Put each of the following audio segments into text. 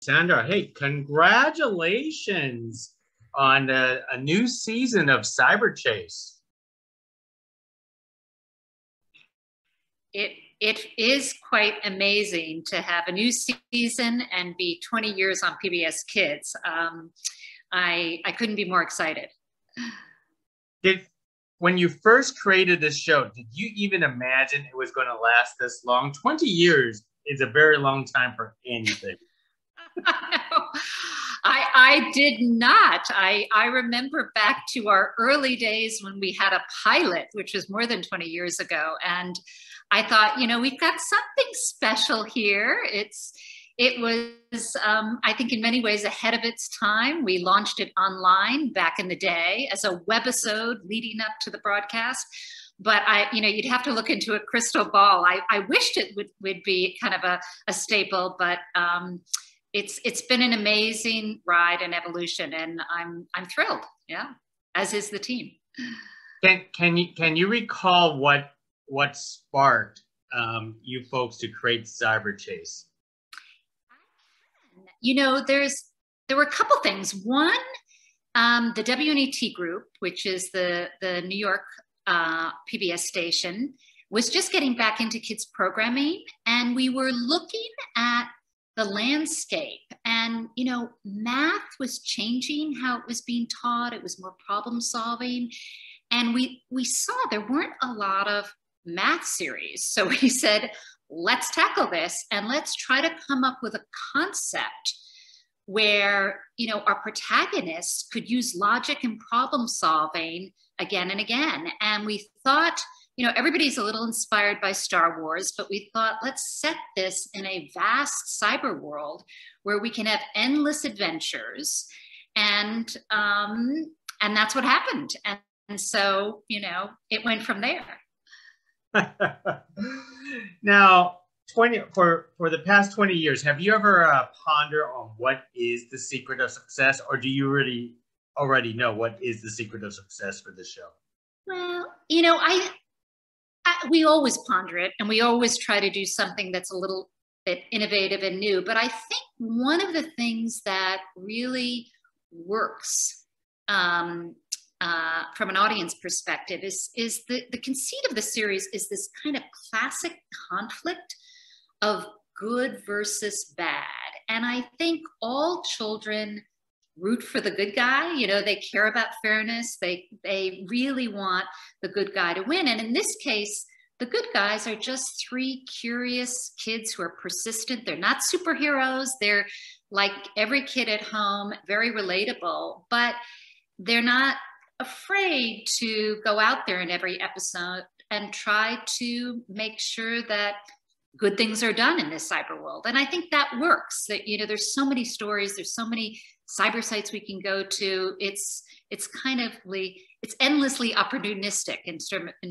Sandra, hey, congratulations on a new season of Cyberchase. It is quite amazing to have a new season and be 20 years on PBS Kids. I couldn't be more excited. When you first created this show, did you even imagine it was going to last this long? 20 years is a very long time for anything. I did not. I remember back to our early days when we had a pilot, which was more than 20 years ago. And I thought, we've got something special here. It was, I think in many ways ahead of its time. We launched it online back in the day as a webisode leading up to the broadcast. But you'd have to look into a crystal ball. I wished it would be kind of a staple, but it's been an amazing ride and evolution, and I'm thrilled. Yeah, as is the team. Can you recall what sparked you folks to create Cyberchase? There were a couple things. One, the WNET group, which is the New York PBS station, was just getting back into kids programming, and we were looking at the landscape, and math was changing how it was being taught. It was more problem solving, and we saw there weren't a lot of math series. So we said, let's tackle this and let's try to come up with a concept where our protagonists could use logic and problem solving again and again. And we thought, everybody's a little inspired by Star Wars, but we thought, let's set this in a vast cyber world where we can have endless adventures. And that's what happened. And so, it went from there. Now, for the past 20 years, have you ever pondered on what is the secret of success, or do you really already know what is the secret of success for this show? Well, we always ponder it, and we always try to do something that's a little bit innovative and new. But I think one of the things that really works from an audience perspective is the conceit of the series is this kind of classic conflict of good versus bad. And I think all children root for the good guy. They care about fairness. They really want the good guy to win. And in this case, the good guys are just three curious kids who are persistent. They're not superheroes. They're like every kid at home, very relatable, but they're not afraid to go out there in every episode and try to make sure that good things are done in this cyber world. And I think that works. That there's so many stories, there's so many cyber sites we can go to. It's endlessly opportunistic in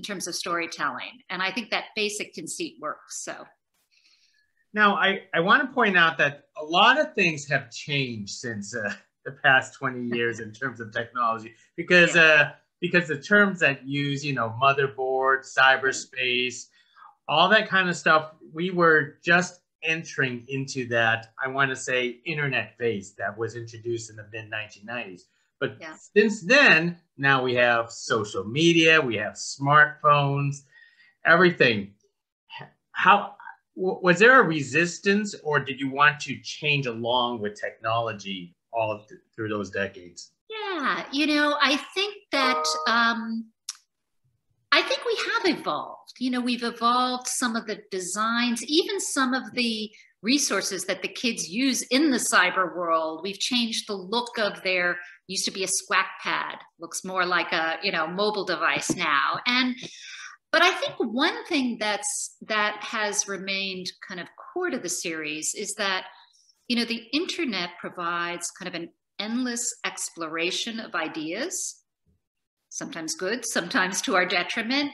terms of storytelling. And I think that basic conceit works. So now I want to point out that a lot of things have changed since the past 20 years in terms of technology, because the terms that use, motherboard, cyberspace, all that kind of stuff, we were just entering into that, I want to say, internet phase that was introduced in the mid-1990s. But since then, now we have social media, we have smartphones, everything. How was there a resistance, or did you want to change along with technology all through those decades? Yeah, I think that I think we have evolved. We've evolved some of the designs, even some of the resources that the kids use in the cyber world. We've changed the look of their, used to be a squack pad, looks more like a, mobile device now. But I think one thing that has remained kind of core to the series is that, the internet provides kind of an endless exploration of ideas, sometimes good, sometimes to our detriment.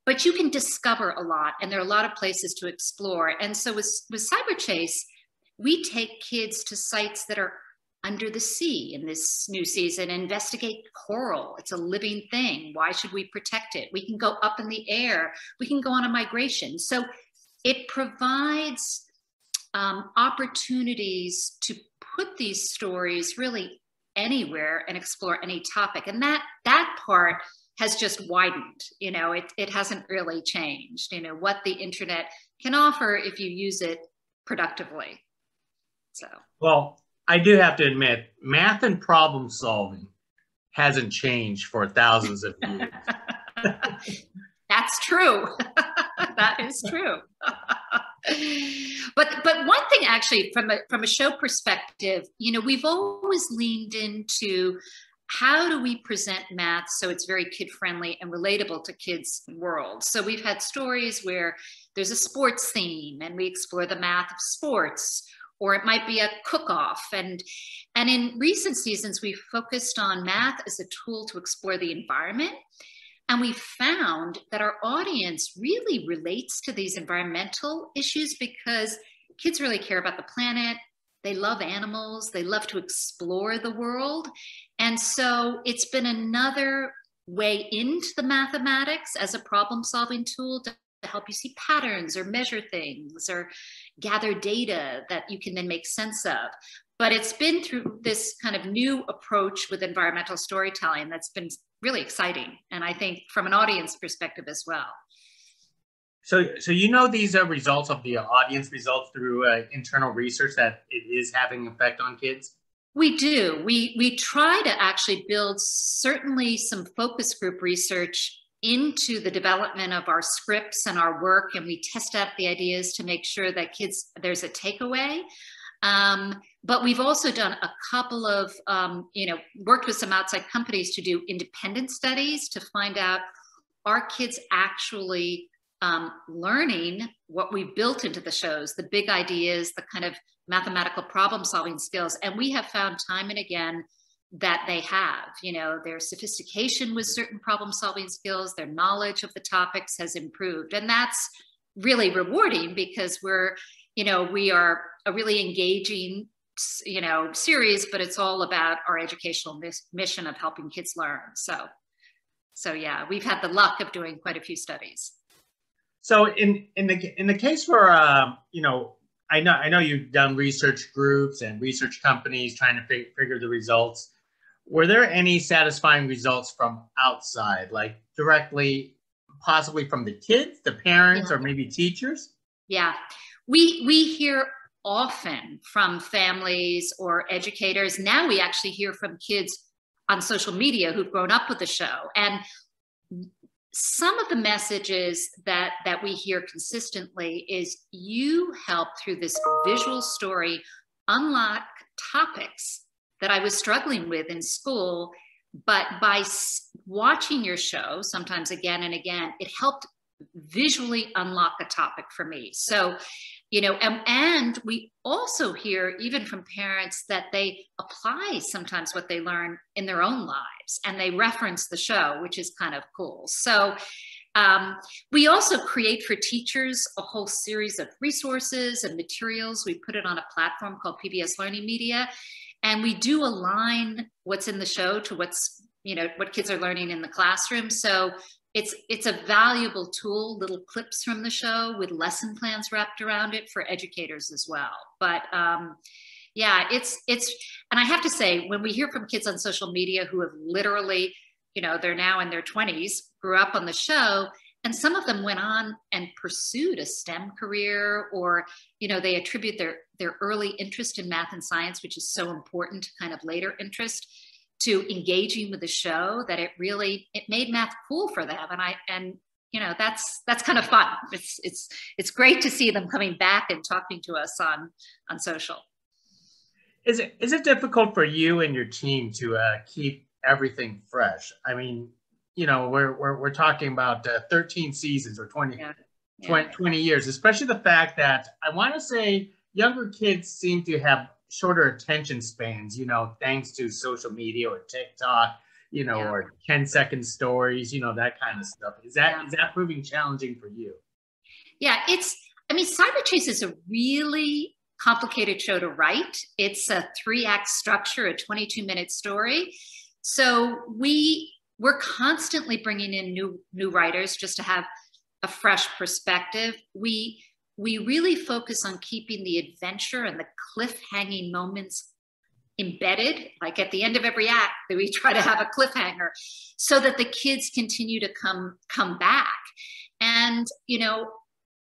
But you can discover a lot, and there are a lot of places to explore. And so with Cyberchase, we take kids to sites that are under the sea in this new season, investigate coral. It's a living thing. Why should we protect it? We can go up in the air. We can go on a migration. So it provides opportunities to put these stories really anywhere and explore any topic. And that part has just widened. It hasn't really changed, what the internet can offer if you use it productively. So, well, I do have to admit, math and problem solving hasn't changed for thousands of years. That's true. That is true. But one thing, actually, from a show perspective, we've always leaned into how do we present math so it's very kid-friendly and relatable to kids' world. So we've had stories where there's a sports theme and we explore the math of sports, or it might be a cook-off. And in recent seasons, we've focused on math as a tool to explore the environment. And we found that our audience really relates to these environmental issues because kids really care about the planet. They love animals. They love to explore the world. And so it's been another way into the mathematics as a problem-solving tool to help you see patterns or measure things or gather data that you can then make sense of. But it's been through this kind of new approach with environmental storytelling that's been really exciting. And I think from an audience perspective as well. So these are results of the audience results through internal research that it is having an effect on kids? We do. We try to actually build certainly some focus group research into the development of our scripts and our work, and we test out the ideas to make sure that there's a takeaway. But we've also done a couple of, worked with some outside companies to do independent studies to find out, are kids actually learning what we built into the shows, the big ideas, the kind of mathematical problem solving skills. And we have found time and again that they have, their sophistication with certain problem solving skills, their knowledge of the topics has improved. And that's really rewarding because we are a really engaging, series, but it's all about our educational mission of helping kids learn. So yeah, we've had the luck of doing quite a few studies. So in the case where I know you've done research groups and research companies trying to figure the results. Were there any satisfying results from outside, like directly, possibly from the kids, the parents, or maybe teachers? Yeah, we hear often from families or educators. Now we actually hear from kids on social media who've grown up with the show. And some of the messages that we hear consistently is you help through this visual story unlock topics that I was struggling with in school, but by watching your show, sometimes again and again, it helped visually unlock a topic for me. So, and we also hear even from parents that they apply sometimes what they learn in their own lives and they reference the show, which is kind of cool. So we also create for teachers a whole series of resources and materials. We put it on a platform called PBS Learning Media, and we do align what's in the show to what kids are learning in the classroom. So it's a valuable tool, little clips from the show with lesson plans wrapped around it for educators as well. But yeah, it's, and I have to say, when we hear from kids on social media who have literally, they're now in their 20s, grew up on the show, and some of them went on and pursued a STEM career, or, they attribute their early interest in math and science, which is so important to kind of later interest, to engaging with the show, that it made math cool for them. And that's kind of fun. It's great to see them coming back and talking to us on social. Is it difficult for you and your team to keep everything fresh? I mean, we're talking about 13 seasons or 20 years, especially the fact that I want to say younger kids seem to have shorter attention spans, thanks to social media or TikTok, or 10-second stories, that kind of stuff. Is that proving challenging for you? Yeah, Cyberchase is a really complicated show to write. It's a 3-act structure, a 22-minute story. So we're constantly bringing in new writers just to have a fresh perspective. We we really focus on keeping the adventure and the cliff-hanging moments embedded, like at the end of every act, that we try to have a cliffhanger so that the kids continue to come back. And, you know,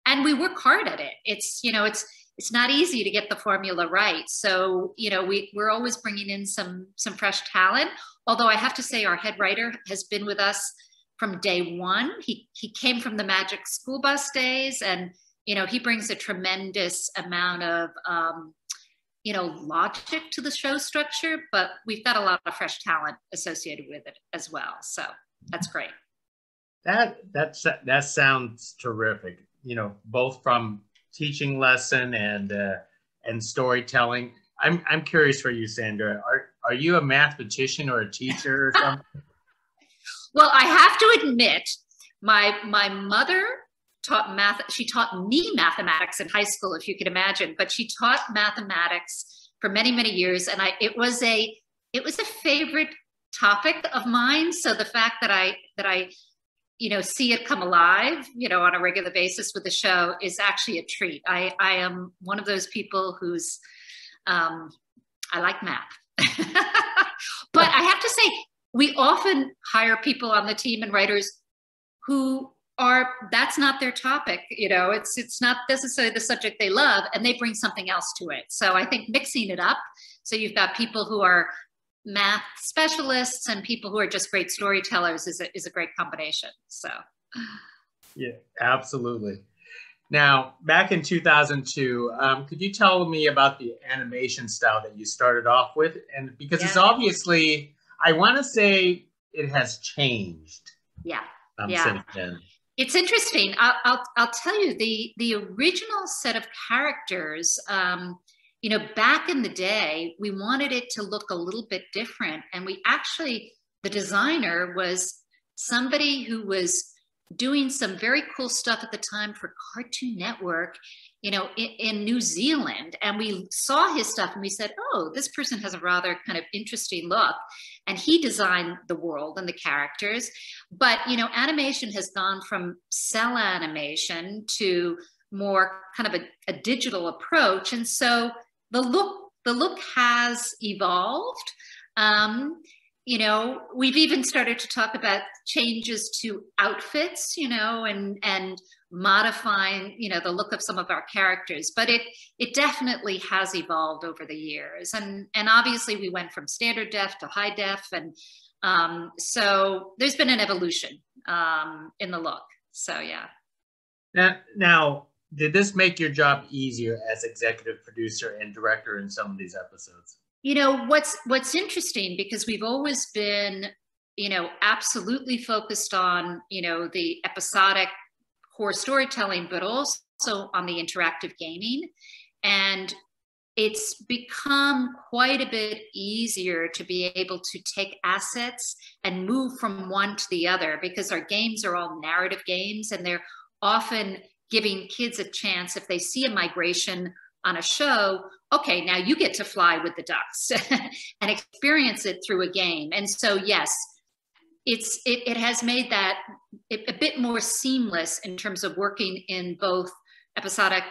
and we work hard at it. It's, you know, it's not easy to get the formula right. So, you know, we're always bringing in some fresh talent. Although I have to say our head writer has been with us from day one. He came from the Magic School Bus days, and, you know, he brings a tremendous amount of, you know, logic to the show structure, but we've got a lot of fresh talent associated with it as well. So that's great. That sounds terrific. You know, both from teaching lesson and storytelling. I'm curious for you, Sandra. Are you a mathematician or a teacher or something? Well, I have to admit, my mother taught math. She taught me mathematics in high school, if you could imagine, but she taught mathematics for many, many years. And it was a favorite topic of mine. So the fact that I, you know, see it come alive, you know, on a regular basis with the show is actually a treat. I am one of those people who's, I like math. But I have to say, we often hire people on the team and writers who that's not their topic. You know, it's not necessarily the subject they love, and they bring something else to it. So I think mixing it up, so you've got people who are math specialists and people who are just great storytellers is a great combination. So yeah, absolutely. Now, back in 2002, could you tell me about the animation style that you started off with? And because it's obviously, I want to say it has changed. Yeah. Since then. It's interesting. I'll tell you, the original set of characters, you know, back in the day, we wanted it to look a little bit different. And the designer was somebody who was doing some very cool stuff at the time for Cartoon Network, you know, in New Zealand. And we saw his stuff and we said, oh, this person has a rather kind of interesting look. And he designed the world and the characters. But, you know, animation has gone from cell animation to more kind of a digital approach. And so the look has evolved. You know, we've even started to talk about changes to outfits, you know, and modifying, you know, the look of some of our characters. But it definitely has evolved over the years. And obviously we went from standard def to high def. And so there's been an evolution in the look. So, yeah. Now, did this make your job easier as executive producer and director in some of these episodes? You know, what's interesting, because we've always been, you know, absolutely focused on, you know, the episodic core storytelling, but also on the interactive gaming. And it's become quite a bit easier to be able to take assets and move from one to the other, because our games are all narrative games, and they're often giving kids a chance, if they see a migration on a show, okay, now you get to fly with the ducks and experience it through a game. And so, yes, it has made that a bit more seamless in terms of working in both episodic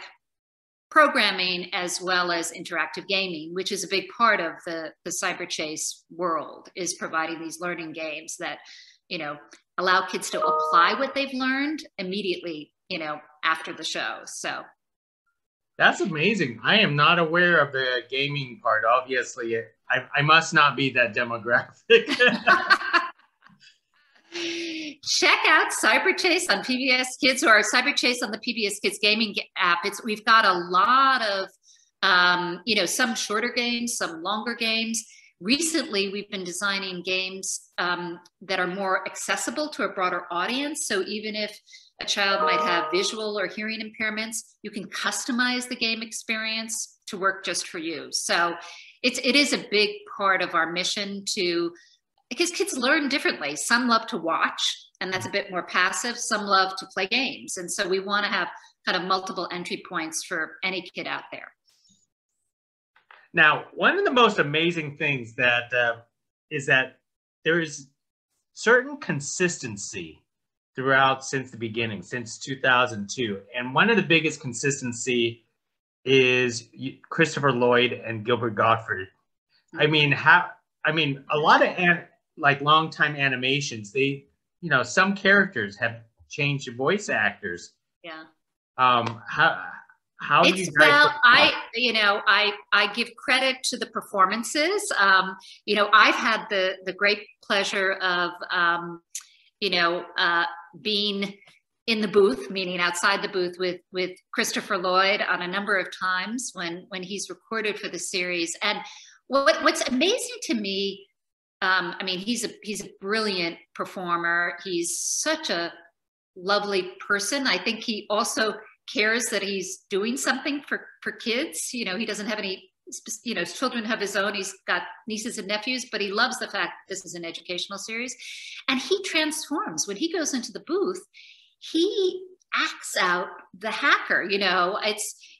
programming as well as interactive gaming, which is a big part of the Cyberchase world, is providing these learning games that, you know, allow kids to apply what they've learned immediately, you know, after the show. So that's amazing. I am not aware of the gaming part. Obviously, I must not be that demographic. Check out Cyberchase on PBS Kids, or Cyberchase on the PBS Kids gaming app. We've got a lot of, you know, some shorter games, some longer games. Recently, we've been designing games that are more accessible to a broader audience. So even if a child might have visual or hearing impairments, you can customize the game experience to work just for you. So it is a big part of our mission because kids learn differently. Some love to watch, and that's a bit more passive. Some love to play games. And so we want to have kind of multiple entry points for any kid out there. Now, one of the most amazing things that is that there is certain consistency throughout since the beginning, since 2002. And one of the biggest consistency is Christopher Lloyd and Gilbert Gottfried. I mean, a lot of like longtime animations, they, you know, some characters have changed voice actors. Yeah. How do you guys? Well, I give credit to the performances. You know, I've had the great pleasure of, being in the booth, meaning outside the booth with Christopher Lloyd on a number of times when he's recorded for the series. And what's amazing to me, I mean, he's a brilliant performer. He's such a lovely person. I think he also cares that he's doing something for kids. You know, he doesn't have any, you know, children of his own. He's got nieces and nephews, but he loves the fact that this is an educational series. And he transforms. When he goes into the booth, he acts out the hacker. You know,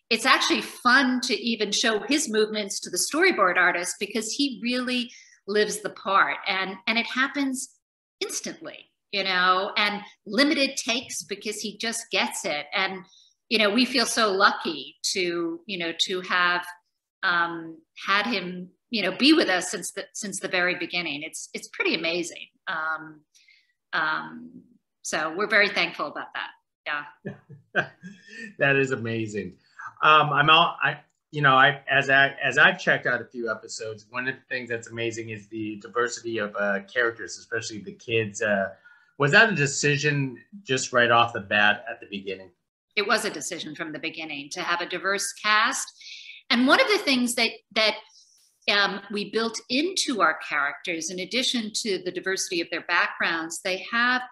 it's actually fun to even show his movements to the storyboard artist because he really lives the part. And it happens instantly, you know, and limited takes because he just gets it. And, you know, we feel so lucky to have had him, you know, be with us since the very beginning. It's pretty amazing. So we're very thankful about that. Yeah. That is amazing. As I've checked out a few episodes, one of the things that's amazing is the diversity of characters, especially the kids. Was that a decision just right off the bat at the beginning? It was a decision from the beginning to have a diverse cast. And one of the things that we built into our characters, in addition to the diversity of their backgrounds, they have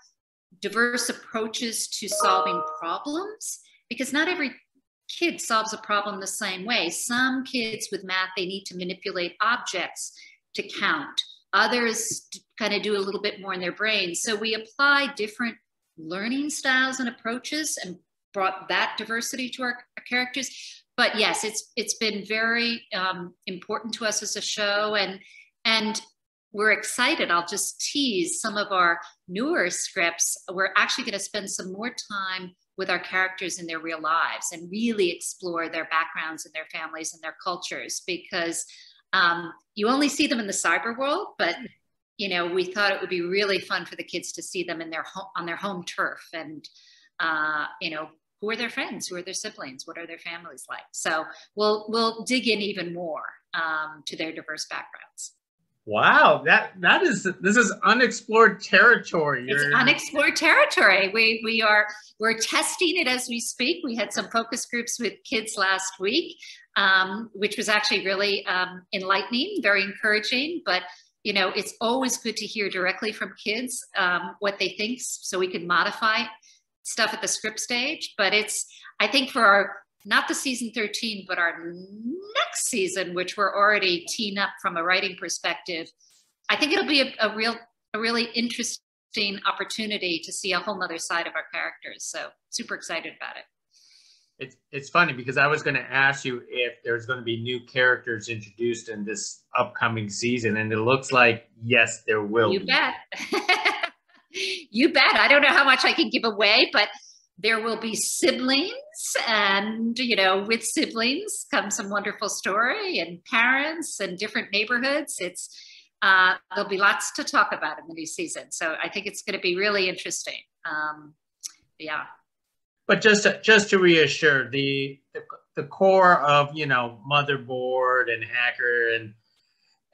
diverse approaches to solving problems, because not every kid solves a problem the same way. Some kids with math, they need to manipulate objects to count. Others kind of do a little bit more in their brains. So we apply different learning styles and approaches and brought that diversity to our characters. But yes, it's been very important to us as a show, and we're excited. I'll just tease some of our newer scripts. We're actually going to spend some more time with our characters in their real lives and really explore their backgrounds and their families and their cultures, because you only see them in the cyber world, but you know, we thought it would be really fun for the kids to see them in their on their home turf, and you know, who are their friends, who are their siblings, what are their families like? So we'll dig in even more to their diverse backgrounds. Wow, this is unexplored territory. It's unexplored territory. We're testing it as we speak. We had some focus groups with kids last week, which was actually really enlightening, very encouraging. But you know, it's always good to hear directly from kids what they think, so we can modify stuff at the script stage. But I think for our, not the season 13, but our next season, which we're already teeing up from a writing perspective, I think it'll be a really interesting opportunity to see a whole nother side of our characters. So super excited about it. It's funny because I was going to ask you if there's going to be new characters introduced in this upcoming season, and it looks like, yes, there will be. You bet. You bet. I don't know how much I can give away, but there will be siblings, and, you know, with siblings comes some wonderful story, and parents and different neighborhoods. There'll be lots to talk about in the new season. So I think it's going to be really interesting. Yeah. But just to reassure, the core of, you know, Motherboard and Hacker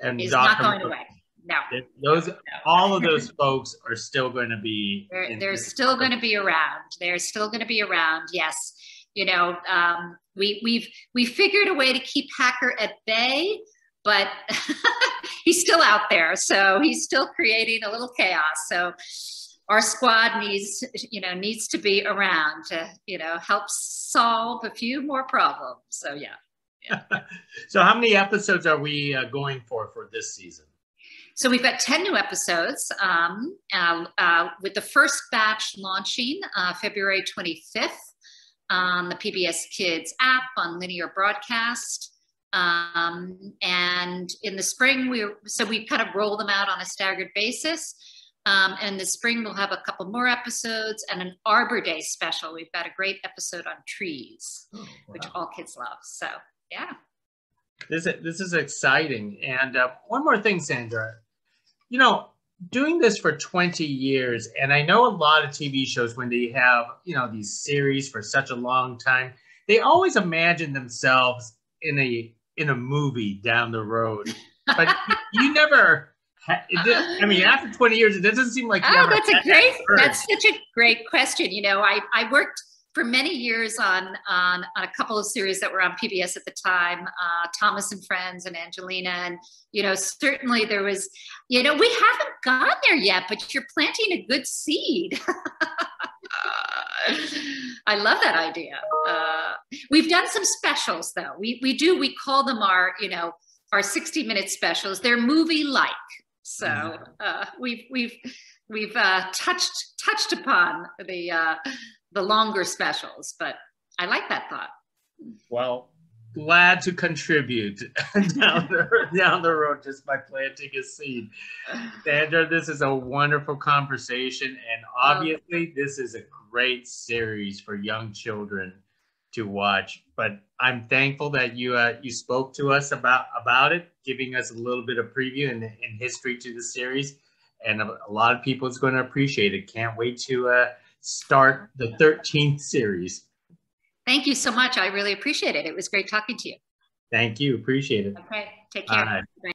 and is Dr. not going away. No. All of those folks are still going to be. They're still going to be around. They're still going to be around. Yes, you know, we figured a way to keep Hacker at bay, but he's still out there, so he's still creating a little chaos. So our squad needs to be around to, you know, help solve a few more problems. So yeah. So how many episodes are we going for this season? So we've got 10 new episodes, with the first batch launching February 25th on the PBS KIDS app on linear broadcast. And in the spring, we kind of roll them out on a staggered basis. And this spring we'll have a couple more episodes and an Arbor Day special. We've got a great episode on trees, which all kids love. So yeah. This is exciting. And one more thing, Sandra, you know, doing this for 20 years, and I know a lot of TV shows, when they have, you know, these series for such a long time, they always imagine themselves in a movie down the road. But you never, I mean, after 20 years, it doesn't seem like you ever that's such a great question. You know, I worked for many years on a couple of series that were on PBS at the time, Thomas and Friends and Angelina. And, you know, certainly there was, you know, we haven't gone there yet, but you're planting a good seed. I love that idea. We've done some specials though. We call them our, you know, our 60-minute specials. They're movie-like. So we've touched upon the longer specials, but I like that thought. Well, glad to contribute down the road just by planting a seed. Sandra, this is a wonderful conversation, and obviously this is a great series for young children to watch. But I'm thankful that you spoke to us about it, giving us a little bit of preview and history to the series, and a lot of people is going to appreciate it. Can't wait to start the 13th series. Thank you so much. I really appreciate it. It was great talking to you. Thank you. Appreciate it. Okay. Take care. Bye.